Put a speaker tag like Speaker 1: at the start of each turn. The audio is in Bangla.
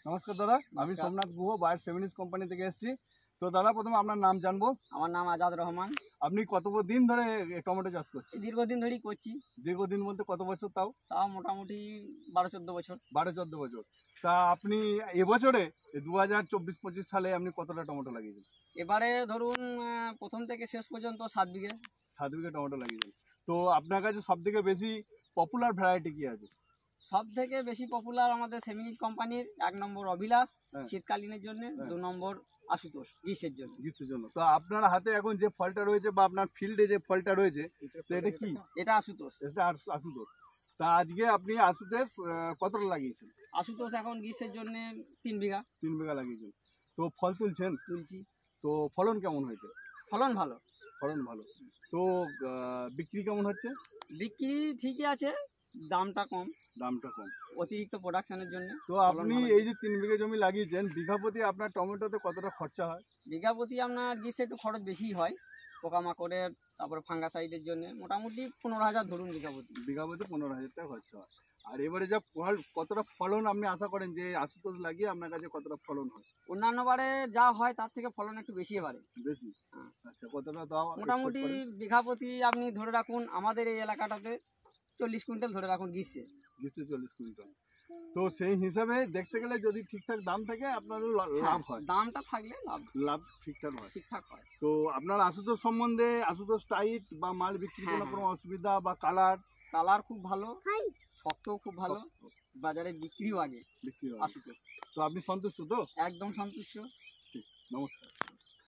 Speaker 1: নমস্কার দাদা, আমি
Speaker 2: নমস্কার।
Speaker 1: সোমনাথ গুহ বায়ার সেমিনিস কোম্পানি থেকে এসেছি। তো দাদা, প্রথমে আপনার নাম জানবো।
Speaker 2: আমার নাম আজাদ রহমান।
Speaker 1: আপনি কত দিন ধরে টমেটো চাষ করছেন?
Speaker 2: দীর্ঘদিন ধরেই করছি,
Speaker 1: দীর্ঘদিন বলতে কত বছর? তাও
Speaker 2: তাও মোটামুটি 12-14 বছর।
Speaker 1: 12-14 বছর। তা আপনি এবছরে 2024-25 সালে আপনি কতটা টমেটো লাগিয়েছেন?
Speaker 2: এবারে ধরুন প্রথম থেকে শেষ পর্যন্ত 7 বিঘে।
Speaker 1: 7 বিঘা টমেটো লাগিয়েছেন। তো আপনার কাছে সব থেকে বেশি পপুলার ভ্যারাইটি কি আছে?
Speaker 2: সব থেকে বেশি পপুলার আমাদের সেমিনিট কোম্পানির 1 নম্বর অভিলাষ
Speaker 1: হ্যাঁ।
Speaker 2: শীতকালীনের জন্য,
Speaker 1: হ্যাঁ।
Speaker 2: 2 নম্বর আশুতোষ গ্রীষ্মের জন্য।
Speaker 1: গ্রীষ্মের জন্য। তো আপনার হাতে এখন যে ফলটা রয়েছে বা আপনার ফিল্ডে যে ফলটা রয়েছে, তো এটা কি?
Speaker 2: এটা আশুতোষ।
Speaker 1: এটা আশুতোষ। তা আজকে আপনি আশুতোষ কতটা লাগিয়েছেন?
Speaker 2: আশুতোষ এখন গ্রীষ্মের জন্য 3 বিঘা
Speaker 1: 3 বিঘা লাগিয়েছেন। তো ফল তুলছেন?
Speaker 2: তুলছি।
Speaker 1: তো ফলন কেমন হয়েছে?
Speaker 2: ফলন ভালো।
Speaker 1: ফলন ভালো। তো বিক্রি কেমন হচ্ছে?
Speaker 2: বিক্রি ঠিকই আছে, দামটা কম,
Speaker 1: দামটা কম।
Speaker 2: অতিরিক্ত প্রোডাকশনের জন্য।
Speaker 1: তো আপনি এই যে 3 বিঘা জমি লাগিয়েছেন, বিঘা প্রতি আপনার টমেটোতে কতটা খরচা হয়?
Speaker 2: বিঘা প্রতি আপনার গ্রীষ্মে একটু খরচ বেশি হয়, পোকামাকড়ের, তারপরে ফাঙ্গাসাইডের জন্য মোটামুটি 15,000 ধরুন বিঘা প্রতি।
Speaker 1: বিঘা প্রতি 15,000 টাকা খরচা হয়। আর এবারে যা ফল, কতটা ফলন আপনি আশা করেন যে আশুতোষ লাগিয়ে আপনার কাছে কতটা ফলন হয়?
Speaker 2: অন্যান্য বারে যা হয় তার থেকে ফলন একটু বেশি বাড়ে।
Speaker 1: বেশি?
Speaker 2: হ্যাঁ।
Speaker 1: আচ্ছা, কতটা তাও
Speaker 2: মোটামুটি
Speaker 1: expect করেন?
Speaker 2: বিঘা প্রতি আপনি ধরে রাখুন আমাদের এই এলাকাটাতে 40 কুইন্টাল ধরে রাখুন গ্রীষ্মে।
Speaker 1: গ্রীষ্মে 40 কুইন্টাল। তো সেই হিসাবে দেখতে গেলে যদি ঠিকঠাক দাম থাকে আপনাদের লাভ হয়।
Speaker 2: দামটা থাকলে
Speaker 1: লাভ ঠিকঠাক হয়।
Speaker 2: ঠিকঠাক হয়।
Speaker 1: তো আপনার আশুতোষ সম্বন্ধে, আশুতোষ টাইট বা মাল বিক্রির জন্য
Speaker 2: হ্যাঁ,
Speaker 1: কোনো অসুবিধা বা কালার?
Speaker 2: কালার খুব ভালো, শক্তও খুব ভালো, বাজারে বিক্রিও আগে
Speaker 1: বিক্রি হয়।
Speaker 2: আশুতোষ।
Speaker 1: তো আপনি সন্তুষ্ট তো?
Speaker 2: একদম সন্তুষ্ট।
Speaker 1: ঠিক, নমস্কার।